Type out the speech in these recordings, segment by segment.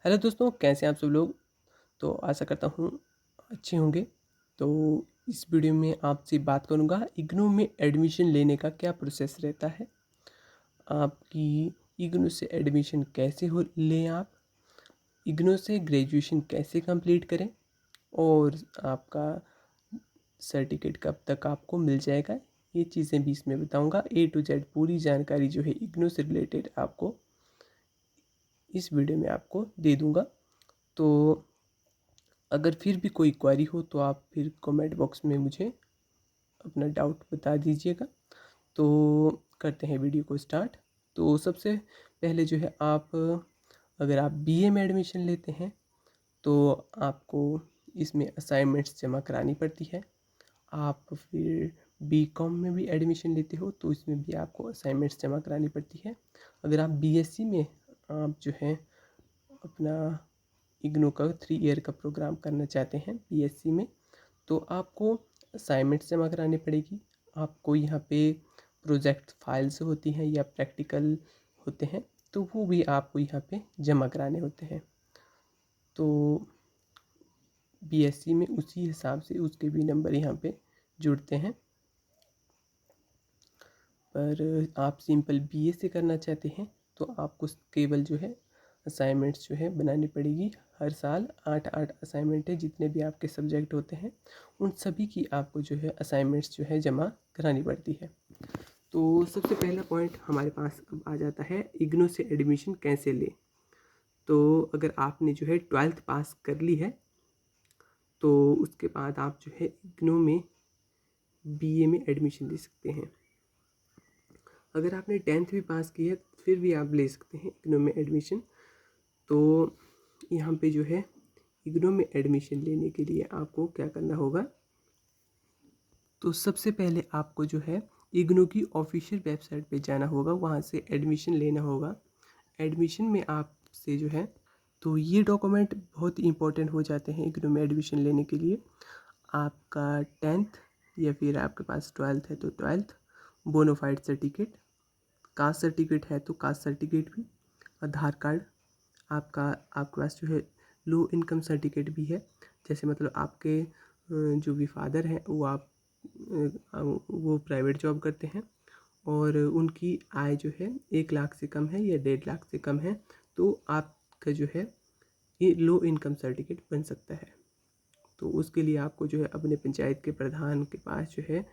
Hello दोस्तों, कैसे हैं आप सब लोग। तो आशा करता हूँ अच्छे होंगे। तो इस वीडियो में आपसे बात करूँगा इग्नू में एडमिशन लेने का क्या प्रोसेस रहता है। आपकी इग्नू से एडमिशन कैसे हो लें, आप इग्नू से ग्रेजुएशन कैसे कंप्लीट करें, और आपका सर्टिफिकेट कब तक आपको मिल जाएगा, ये चीज़ें भी इसमें बताऊँगा। A to Z पूरी जानकारी जो है इग्नू से रिलेटेड आपको इस वीडियो में आपको दे दूँगा। तो अगर फिर भी कोई क्वेरी हो तो आप फिर कमेंट बॉक्स में मुझे अपना डाउट बता दीजिएगा। तो करते हैं वीडियो को स्टार्ट। तो सबसे पहले जो है, आप अगर आप बीए में एडमिशन लेते हैं तो आपको इसमें असाइनमेंट्स जमा करानी पड़ती है। आप फिर बीकॉम में भी एडमिशन लेते हो तो इसमें भी आपको असाइनमेंट्स जमा करानी पड़ती है। अगर आप बीएससी में आप जो है अपना इग्नू का 3 ईयर का प्रोग्राम करना चाहते हैं बीएससी में, तो आपको असाइनमेंट्स जमा करानी पड़ेगी। आपको यहाँ पे प्रोजेक्ट फाइल्स होती हैं या प्रैक्टिकल होते हैं, तो वो भी आपको यहाँ पे जमा कराने होते हैं। तो बीएससी में उसी हिसाब से उसके भी नंबर यहाँ पे जुड़ते हैं। पर आप सिंपल बीए से करना चाहते हैं तो आपको केवल जो है असाइनमेंट्स जो है बनानी पड़ेगी। हर साल 8 असाइनमेंट है, जितने भी आपके सब्जेक्ट होते हैं उन सभी की आपको जो है असाइनमेंट्स जो है जमा करानी पड़ती है। तो सबसे पहला पॉइंट हमारे पास अब आ जाता है इग्नू से एडमिशन कैसे लें। तो अगर आपने जो है 12th पास कर ली है तो उसके बाद आप जो है इग्नू में बीए में एडमिशन ले सकते हैं। अगर आपने 10th भी पास की है फिर भी आप ले सकते हैं इग्नू में एडमिशन। तो यहाँ पे जो है इग्नू में एडमिशन लेने के लिए आपको क्या करना होगा। तो सबसे पहले आपको जो है इग्नू की ऑफिशियल वेबसाइट पे जाना होगा, वहाँ से एडमिशन लेना होगा। एडमिशन में आपसे जो है, तो ये डॉक्यूमेंट बहुत ही इंपॉर्टेंट हो जाते हैं इग्नू में एडमिशन लेने के लिए। आपका 10th या फिर आपके पास 12th है तो 12th, bonafide certificate, caste certificate है तो कास्ट सर्टिफिकेट भी, आधार कार्ड, आपके पास जो है लो इनकम सर्टिफिकेट भी है। जैसे मतलब आपके जो भी फादर हैं वो प्राइवेट जॉब करते हैं और उनकी आय जो है 1 लाख से कम है या 1.5 लाख से कम है, तो आपका जो है ये लो इनकम सर्टिफिकेट बन सकता है। तो उसके लिए आपको जो है अपने पंचायत के प्रधान के पास जो है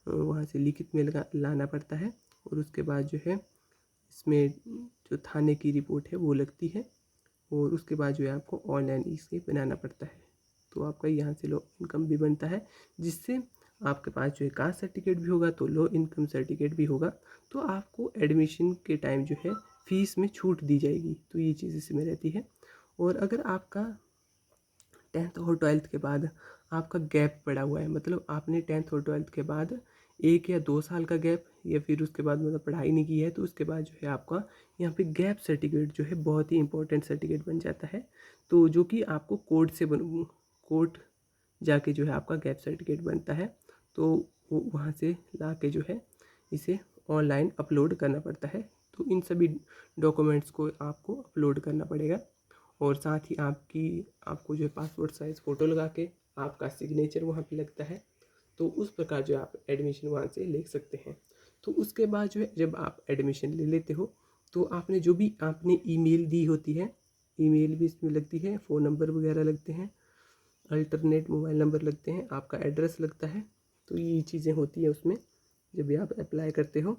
वहाँ से लिखित में लाना पड़ता है, और उसके बाद जो है इसमें जो थाने की रिपोर्ट है वो लगती है, और उसके बाद जो है आपको ऑनलाइन इसे बनाना पड़ता है। तो आपका यहाँ से लो इनकम भी बनता है, जिससे आपके पास जो है कास्ट सर्टिफिकेट भी होगा तो लो इनकम सर्टिफिकेट भी होगा, तो आपको एडमिशन के टाइम जो है फ़ीस में छूट दी जाएगी। तो ये चीज़ इसमें रहती है। और अगर आपका 10th और 12th के बाद आपका गैप पड़ा हुआ है, मतलब आपने 10th और 12th के बाद 1 या 2 साल का गैप, या फिर उसके बाद मतलब पढ़ाई नहीं की है, तो उसके बाद जो है आपका यहाँ पे गैप सर्टिफिकेट जो है बहुत ही इंपॉर्टेंट सर्टिफिकेट बन जाता है। तो जो कि आपको कोर्ट जाके जो है आपका गैप सर्टिफिकेट बनता है, तो वो वहाँ से ला के जो है इसे ऑनलाइन अपलोड करना पड़ता है। तो इन सभी डॉक्यूमेंट्स को आपको अपलोड करना पड़ेगा, और साथ ही आपको जो है पासपोर्ट साइज़ फ़ोटो लगा के आपका सिग्नेचर वहाँ पे लगता है। तो उस प्रकार जो आप एडमिशन वहाँ से ले सकते हैं। तो उसके बाद जो है जब आप एडमिशन ले लेते हो तो आपने जो भी आपने ईमेल दी होती है, ईमेल भी इसमें लगती है, फ़ोन नंबर वगैरह लगते हैं, अल्टरनेट मोबाइल नंबर लगते हैं, आपका एड्रेस लगता है। तो ये चीज़ें होती हैं उसमें जब भी आप अप्लाई करते हो।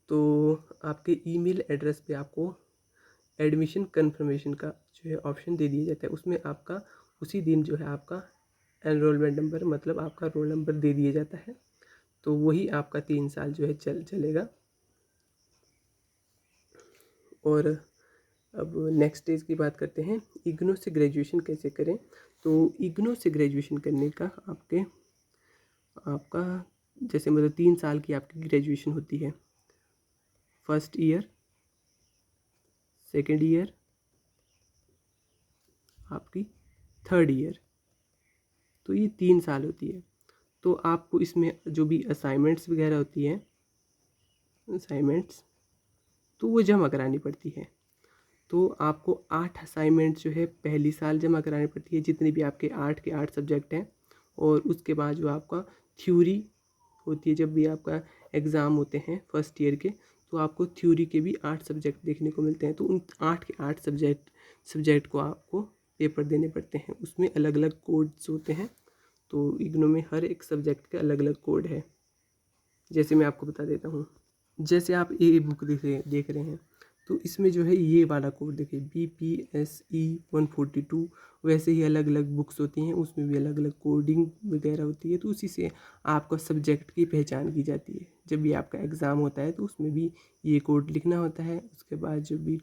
तो आपके ईमेल एड्रेस पे आपको एडमिशन कन्फर्मेशन का जो है ऑप्शन दे दिया जाता है। उसमें आपका उसी दिन जो है आपका एनरोलमेंट नंबर, मतलब आपका रोल नंबर दे दिया जाता है। तो वही आपका 3 साल जो है चलेगा। और अब नेक्स्ट स्टेज की बात करते हैं, इग्नू से ग्रेजुएशन कैसे करें। तो इग्नू से ग्रेजुएशन करने का आपका जैसे मतलब 3 साल की आपकी ग्रेजुएशन होती है। फर्स्ट ईयर, सेकेंड ईयर, आपकी थर्ड ईयर, तो ये 3 साल होती है। तो आपको इसमें जो भी असाइनमेंट्स वगैरह होती हैं, तो वो जमा करानी पड़ती है। तो आपको 8 असाइनमेंट जो है पहली साल जमा करानी पड़ती है, जितने भी आपके 8 के 8 सब्जेक्ट हैं। और उसके बाद जो आपका थ्योरी होती है, जब भी आपका एग्ज़ाम होते हैं फर्स्ट ईयर के, तो आपको थ्योरी के भी 8 सब्जेक्ट देखने को मिलते हैं। तो उन 8 के 8 सब्जेक्ट को आपको पेपर देने पड़ते हैं। उसमें अलग अलग कोड्स होते हैं। तो इग्नू में हर एक सब्जेक्ट के अलग अलग कोड है। जैसे मैं आपको बता देता हूँ, जैसे आप ये बुक देख रहे हैं, तो इसमें जो है ये वाला कोड देखिए BPSE 142। वैसे ही अलग अलग बुक्स होती हैं, उसमें भी अलग अलग कोडिंग वगैरह होती है। तो उसी से आपका सब्जेक्ट की पहचान की जाती है। जब भी आपका एग्ज़ाम होता है तो उसमें भी ये कोड लिखना होता है। उसके बाद जो भी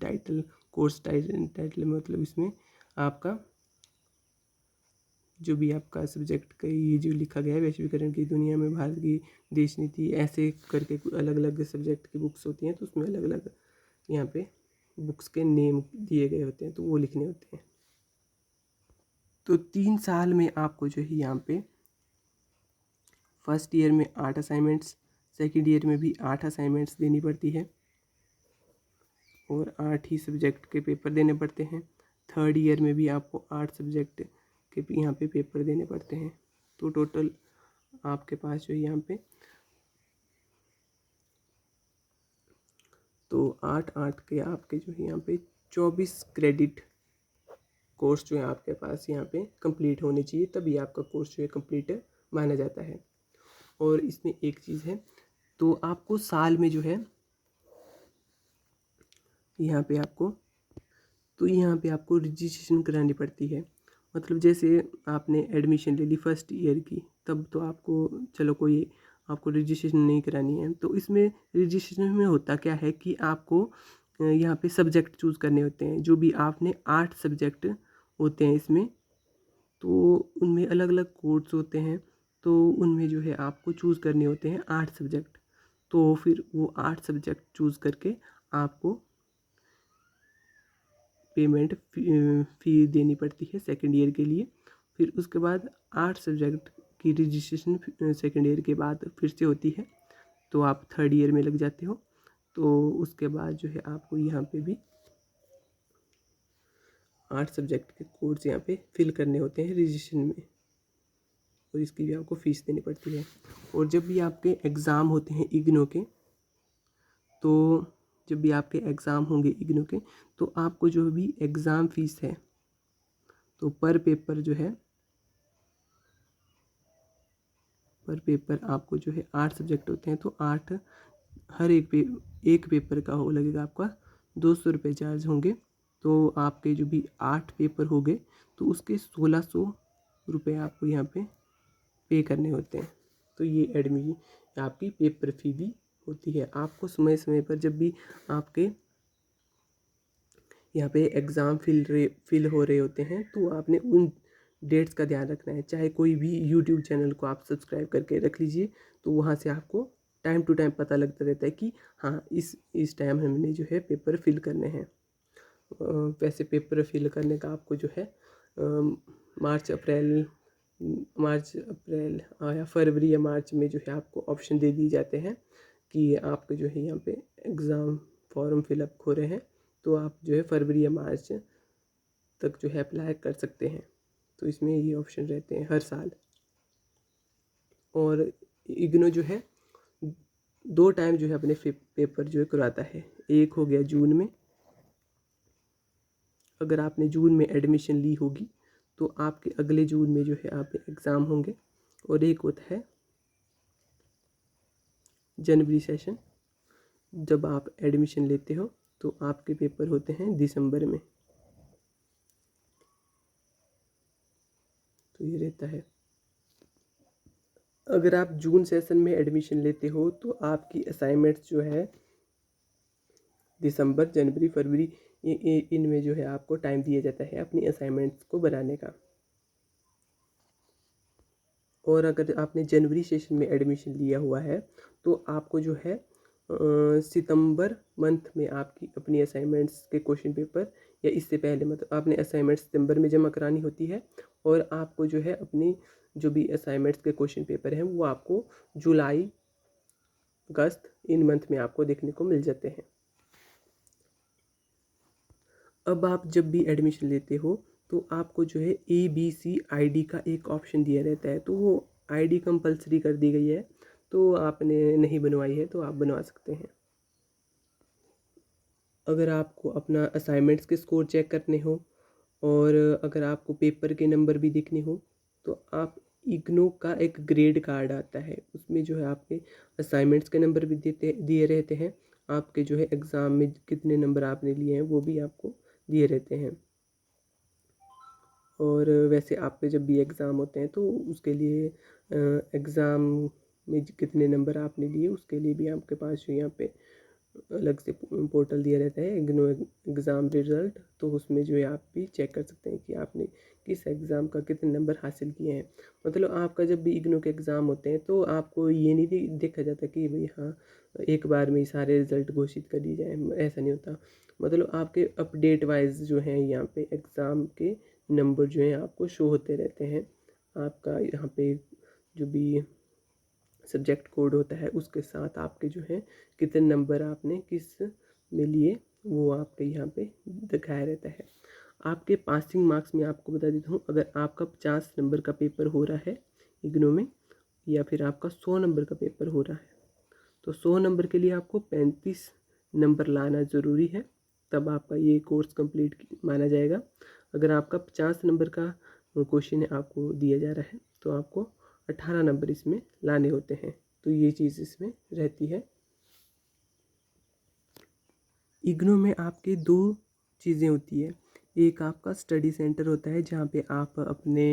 कोर्स टाइटल मतलब इसमें आपका जो भी आपका सब्जेक्ट का ये जो लिखा गया है, वैश्वीकरण की दुनिया में भारत की देश नीति, ऐसे करके अलग अलग सब्जेक्ट की बुक्स होती हैं। तो उसमें अलग अलग यहाँ पे बुक्स के नेम दिए गए होते हैं, तो वो लिखने होते हैं। तो 3 साल में आपको जो है यहाँ पे फर्स्ट ईयर में 8 असाइनमेंट्स, सेकेंड ईयर में भी 8 असाइनमेंट्स देनी पड़ती है और 8 ही सब्जेक्ट के पेपर देने पड़ते हैं। थर्ड ईयर में भी आपको 8 सब्जेक्ट के यहाँ पे पेपर देने पड़ते हैं। तो टोटल आपके पास जो है यहाँ पे तो 8 के आपके जो है यहाँ पे 24 क्रेडिट कोर्स जो है आपके पास यहाँ पे कंप्लीट होने चाहिए, तभी आपका कोर्स जो है कंप्लीट माना जाता है। और इसमें एक चीज़ है, तो आपको साल में जो है यहाँ पे आपको रजिस्ट्रेशन करानी पड़ती है। मतलब जैसे आपने एडमिशन ले ली फर्स्ट ईयर की, तब तो आपको चलो कोई आपको रजिस्ट्रेशन नहीं करानी है। तो इसमें रजिस्ट्रेशन में होता क्या है कि आपको यहाँ पे सब्जेक्ट चूज़ करने होते हैं। जो भी आपने 8 सब्जेक्ट होते हैं इसमें, तो उनमें अलग अलग कोर्स होते हैं। तो उनमें जो है आपको चूज़ करने होते हैं 8 सब्जेक्ट। तो फिर वो 8 सब्जेक्ट चूज़ करके आपको पेमेंट फ़ी देनी पड़ती है सेकेंड ईयर के लिए। फिर उसके बाद 8 सब्जेक्ट की रजिस्ट्रेशन सेकेंड ईयर के बाद फिर से होती है, तो आप थर्ड ईयर में लग जाते हो। तो उसके बाद जो है आपको यहाँ पे भी 8 सब्जेक्ट के कोर्स यहाँ पे फिल करने होते हैं रजिस्ट्रेशन में, और इसकी भी आपको फ़ीस देनी पड़ती है। और जब भी आपके एग्ज़ाम होते हैं इग्नू के, तो जब भी आपके एग्ज़ाम होंगे इग्नू के, तो आपको जो भी एग्ज़ाम फ़ीस है, तो पर पेपर आपको जो है 8 सब्जेक्ट होते हैं, तो 8 हर एक पेपर का हो लगेगा आपका 200 रुपये चार्ज होंगे। तो आपके जो भी 8 पेपर हो गए, तो उसके 1600 रुपये आपको यहाँ पे करने होते हैं। तो ये आपकी पेपर फ़ी भी होती है। आपको समय समय पर जब भी आपके यहाँ पे एग्ज़ाम फिल हो रहे होते हैं, तो आपने उन डेट्स का ध्यान रखना है। चाहे कोई भी यूट्यूब चैनल को आप सब्सक्राइब करके रख लीजिए, तो वहाँ से आपको टाइम टू टाइम पता लगता रहता है कि हाँ इस टाइम हमने जो है पेपर फिल करने हैं। वैसे पेपर फिल करने का आपको जो है मार्च अप्रैल या फरवरी या मार्च में जो है आपको ऑप्शन दे दिए जाते हैं कि आपके जो है यहाँ पे एग्ज़ाम फॉर्म फिलअप हो रहे हैं, तो आप जो है फरवरी या मार्च तक जो है अप्लाई कर सकते हैं। तो इसमें ये ऑप्शन रहते हैं हर साल। और इग्नू जो है 2 टाइम जो है अपने पेपर जो है करवाता है। एक हो गया जून में, अगर आपने जून में एडमिशन ली होगी तो आपके अगले जून में जो है आप एग्ज़ाम होंगे। और एक होता है जनवरी सेशन, जब आप एडमिशन लेते हो तो आपके पेपर होते हैं दिसंबर में। तो ये रहता है। अगर आप जून सेशन में एडमिशन लेते हो तो आपकी असाइनमेंट्स जो है दिसंबर, जनवरी, फरवरी, इनमें जो है आपको टाइम दिया जाता है अपनी असाइनमेंट्स को बनाने का। और अगर आपने जनवरी सेशन में एडमिशन लिया हुआ है, तो आपको जो है सितंबर मंथ में आपकी अपनी असाइनमेंट्स के क्वेश्चन पेपर, या इससे पहले मतलब आपने असाइनमेंट्स सितंबर में जमा करानी होती है, और आपको जो है अपनी जो भी असाइनमेंट्स के क्वेश्चन पेपर हैं वो आपको जुलाई, अगस्त इन मंथ में आपको देखने को मिल जाते हैं। अब आप जब भी एडमिशन लेते हो तो आपको जो है ABCID का एक ऑप्शन दिया रहता है, तो वो ID कंपलसरी कर दी गई है, तो आपने नहीं बनवाई है तो आप बनवा सकते हैं। अगर आपको अपना असाइनमेंट्स के स्कोर चेक करने हो और अगर आपको पेपर के नंबर भी देखने हो तो आप इग्नू का एक ग्रेड कार्ड आता है, उसमें जो है आपके असाइनमेंट्स के नंबर भी दिए रहते हैं, आपके जो है एग्ज़ाम में कितने नंबर आपने लिए हैं वो भी आपको दिए रहते हैं। और वैसे आपके जब भी एग्ज़ाम होते हैं तो उसके लिए एग्ज़ाम में कितने नंबर आपने लिए उसके लिए भी आपके पास जो यहाँ पे अलग से पोर्टल दिया रहता है इग्नू एग्ज़ाम रिजल्ट, तो उसमें जो है आप भी चेक कर सकते हैं कि आपने किस एग्ज़ाम का कितने नंबर हासिल किए हैं। मतलब आपका जब भी इग्नू के एग्ज़ाम होते हैं तो आपको ये नहीं देखा जाता कि भाई हाँ एक बार में ही सारे रिज़ल्ट घोषित कर दिए जाए, ऐसा नहीं होता। मतलब आपके अपडेट वाइज जो है यहाँ पे एग्ज़ाम के नंबर जो हैं आपको शो होते रहते हैं। आपका यहाँ पे जो भी सब्जेक्ट कोड होता है उसके साथ आपके जो है कितने नंबर आपने किस में लिए वो आपके यहाँ पे दिखाया रहता है। आपके पासिंग मार्क्स में आपको बता देता हूँ, अगर आपका 50 नंबर का पेपर हो रहा है इग्नू में या फिर आपका 100 नंबर का पेपर हो रहा है तो 100 नंबर के लिए आपको 35 नंबर लाना ज़रूरी है, तब आपका ये कोर्स कंप्लीट माना जाएगा। अगर आपका 50 नंबर का क्वेश्चन आपको दिया जा रहा है तो आपको 18 नंबर इसमें लाने होते हैं, तो ये चीज़ इसमें रहती है। इग्नू में आपके दो चीज़ें होती है, एक आपका स्टडी सेंटर होता है जहाँ पे आप अपने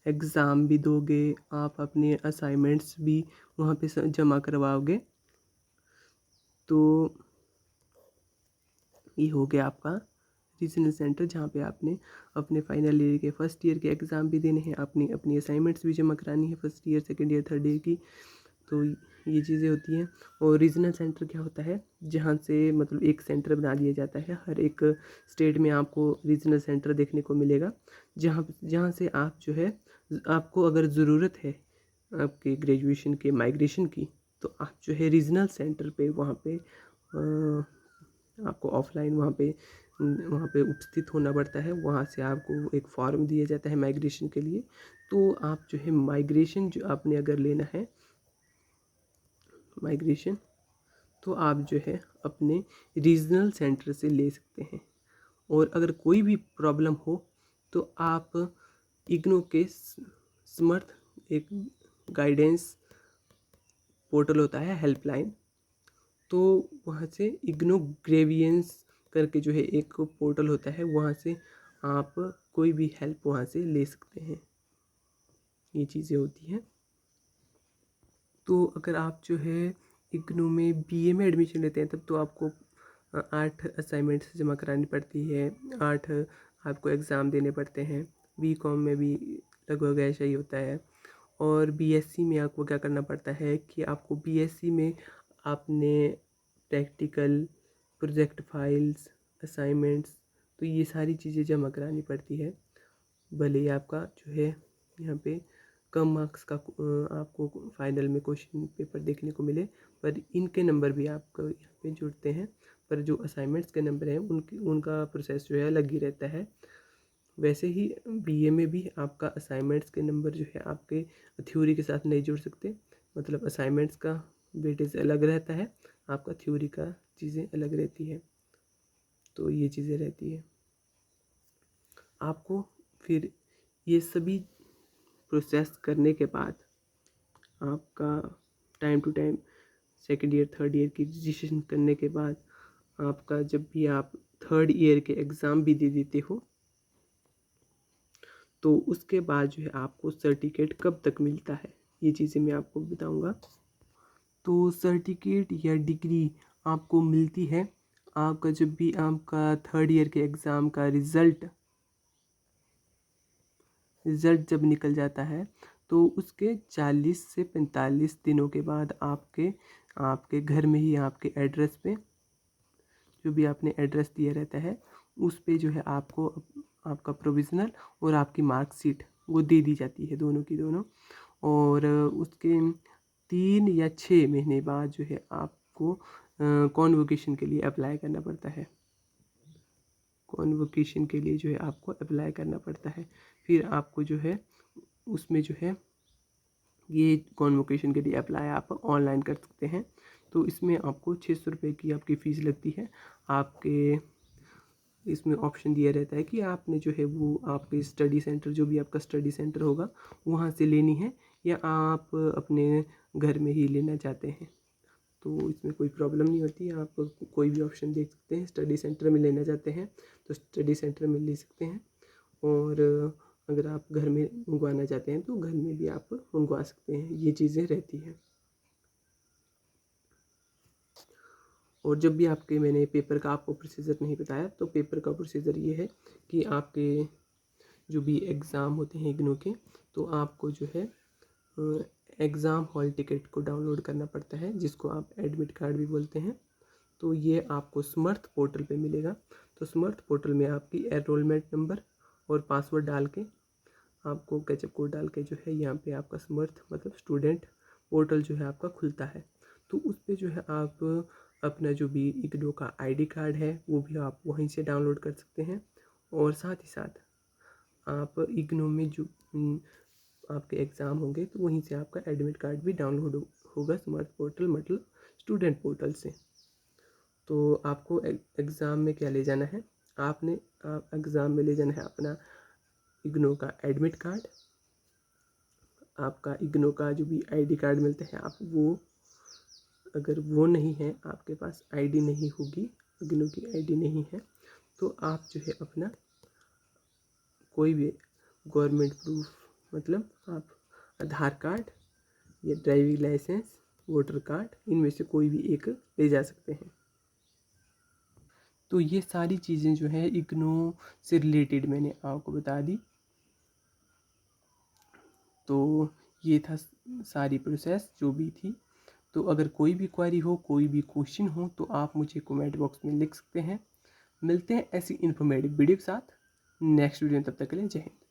एग्ज़ाम भी दोगे, आप अपने असाइनमेंट्स भी वहाँ पे जमा करवाओगे, तो ये हो गया आपका रीजनल सेंटर जहाँ पे आपने अपने फाइनल ईयर के फर्स्ट ईयर के एग्ज़ाम भी देने हैं, अपनी अपनी असाइनमेंट्स भी जमा करानी है first year second year third year की, तो ये चीज़ें होती हैं। और रीजनल सेंटर क्या होता है, जहाँ से मतलब एक सेंटर बना दिया जाता है, हर एक स्टेट में आपको रीजनल सेंटर देखने को मिलेगा, जहाँ जहाँ से आप जो है आपको अगर ज़रूरत है आपके ग्रेजुएशन के माइग्रेशन की तो आप जो है रीजनल सेंटर पे वहाँ पे आपको ऑफलाइन वहाँ पे उपस्थित होना पड़ता है, वहाँ से आपको एक फॉर्म दिया जाता है माइग्रेशन के लिए, तो आप जो है माइग्रेशन जो आपने अगर लेना है माइग्रेशन तो आप जो है अपने रीजनल सेंटर से ले सकते हैं। और अगर कोई भी प्रॉब्लम हो तो आप इग्नू के समर्थ एक गाइडेंस पोर्टल होता है हेल्पलाइन, तो वहाँ से इग्नू ग्रेवियंस करके जो है एक पोर्टल होता है, वहाँ से आप कोई भी हेल्प वहाँ से ले सकते हैं, ये चीज़ें होती हैं। तो अगर आप जो है इग्नू में BA में एडमिशन लेते हैं तब तो आपको 8 असाइनमेंट्स जमा करानी पड़ती है, 8 आपको एग्ज़ाम देने पड़ते हैं। BCom में भी लगभग ऐसा ही होता है। और BSc में आपको क्या करना पड़ता है कि आपको BSc में आपने प्रैक्टिकल प्रोजेक्ट फाइल्स असाइनमेंट्स तो ये सारी चीज़ें जमा करानी पड़ती है, भले ही आपका जो है यहाँ पे कम मार्क्स का आपको फाइनल में क्वेश्चन पेपर देखने को मिले, पर इनके नंबर भी आपको यहाँ पे जुड़ते हैं, पर जो असाइनमेंट्स के नंबर हैं उनका प्रोसेस जो है अलग ही रहता है। वैसे ही BA में भी आपका असाइनमेंट्स के नंबर जो है आपके थ्योरी के साथ नहीं जुड़ सकते, मतलब असाइनमेंट्स का वेटेज अलग रहता है, आपका थ्योरी का चीज़ें अलग रहती है, तो ये चीज़ें रहती है। आपको फिर ये सभी प्रोसेस करने के बाद आपका time to time second year third year की रजिस्ट्रेशन करने के बाद आपका जब भी आप थर्ड ईयर के एग्ज़ाम भी दे देते हो तो उसके बाद जो है आपको सर्टिफिकेट कब तक मिलता है ये चीज़ें मैं आपको बताऊंगा। तो सर्टिफिकेट या डिग्री आपको मिलती है आपका जब भी आपका थर्ड ईयर के एग्ज़ाम का रिज़ल्ट जब निकल जाता है तो उसके 40 से 45 दिनों के बाद आपके आपके घर में ही आपके एड्रेस पे जो भी आपने एड्रेस दिया रहता है उस पे जो है आपको आपका प्रोविज़नल और आपकी मार्कशीट वो दे दी जाती है, दोनों की दोनों। और उसके 3 या 6 महीने बाद जो है आपको कॉन्वोकेशन के लिए अप्लाई करना पड़ता है। कॉन्वोकेशन के लिए जो है आपको अप्लाई करना पड़ता है। फिर आपको जो है उसमें जो है ये कॉन्वोकेशन के लिए अप्लाई आप ऑनलाइन कर सकते हैं। तो इसमें आपको 600 रुपये की आपकी फ़ीस लगती है। आपके इसमें ऑप्शन दिया रहता है कि आपने जो है वो आपके स्टडी सेंटर, जो भी आपका स्टडी सेंटर होगा वहाँ से लेनी है या आप अपने घर में ही लेना चाहते हैं। तो इसमें कोई प्रॉब्लम नहीं होती, आप कोई भी ऑप्शन देख सकते हैं। स्टडी सेंटर में लेना चाहते हैं तो स्टडी सेंटर में ले सकते हैं, और अगर आप घर में मंगवाना चाहते हैं तो घर में भी आप मंगवा सकते हैं। ये चीज़ें रहती हैं। और जब भी आपके, मैंने पेपर का आपको प्रोसीजर नहीं बताया, तो पेपर का प्रोसीजर ये है कि आपके जो भी एग्ज़ाम होते हैं इग्नू के, तो आपको जो है एग्ज़ाम हॉल टिकट को डाउनलोड करना पड़ता है, जिसको आप एडमिट कार्ड भी बोलते हैं। तो ये आपको समर्थ पोर्टल पे मिलेगा। तो समर्थ पोर्टल में आपकी एनरोलमेंट नंबर और पासवर्ड डाल के, आपको कैचअप कोड डाल के जो है यहाँ पे आपका समर्थ मतलब स्टूडेंट पोर्टल जो है आपका खुलता है। तो उस पर जो है आप अपना जो भी इग्नू का आईडी कार्ड है वो भी आप वहीं से डाउनलोड कर सकते हैं। और साथ ही साथ आप इग्नू में जो आपके एग्ज़ाम होंगे तो वहीं से आपका एडमिट कार्ड भी डाउनलोड होगा स्मार्ट पोर्टल मतलब स्टूडेंट पोर्टल से। तो आपको एग्ज़ाम में क्या ले जाना है, आपने एग्ज़ाम में ले जाना है अपना इग्नू का एडमिट कार्ड, आपका इग्नू का जो भी आईडी कार्ड मिलता है आप वो, अगर वो नहीं है, आपके पास आईडी नहीं होगी, इग्नू की आईडी नहीं है, तो आप जो है अपना कोई भी गवर्नमेंट प्रूफ मतलब आप आधार कार्ड या ड्राइविंग लाइसेंस, वोटर कार्ड, इनमें से कोई भी एक ले जा सकते हैं। तो ये सारी चीज़ें जो है इग्नू से रिलेटेड मैंने आपको बता दी। तो ये था सारी प्रोसेस जो भी थी। तो अगर कोई भी क्वेरी हो, कोई भी क्वेश्चन हो, तो आप मुझे कमेंट बॉक्स में लिख सकते हैं। मिलते हैं ऐसी इन्फॉर्मेटिव वीडियो के साथ नेक्स्ट वीडियो में, तब तक के लिए जय हिंद।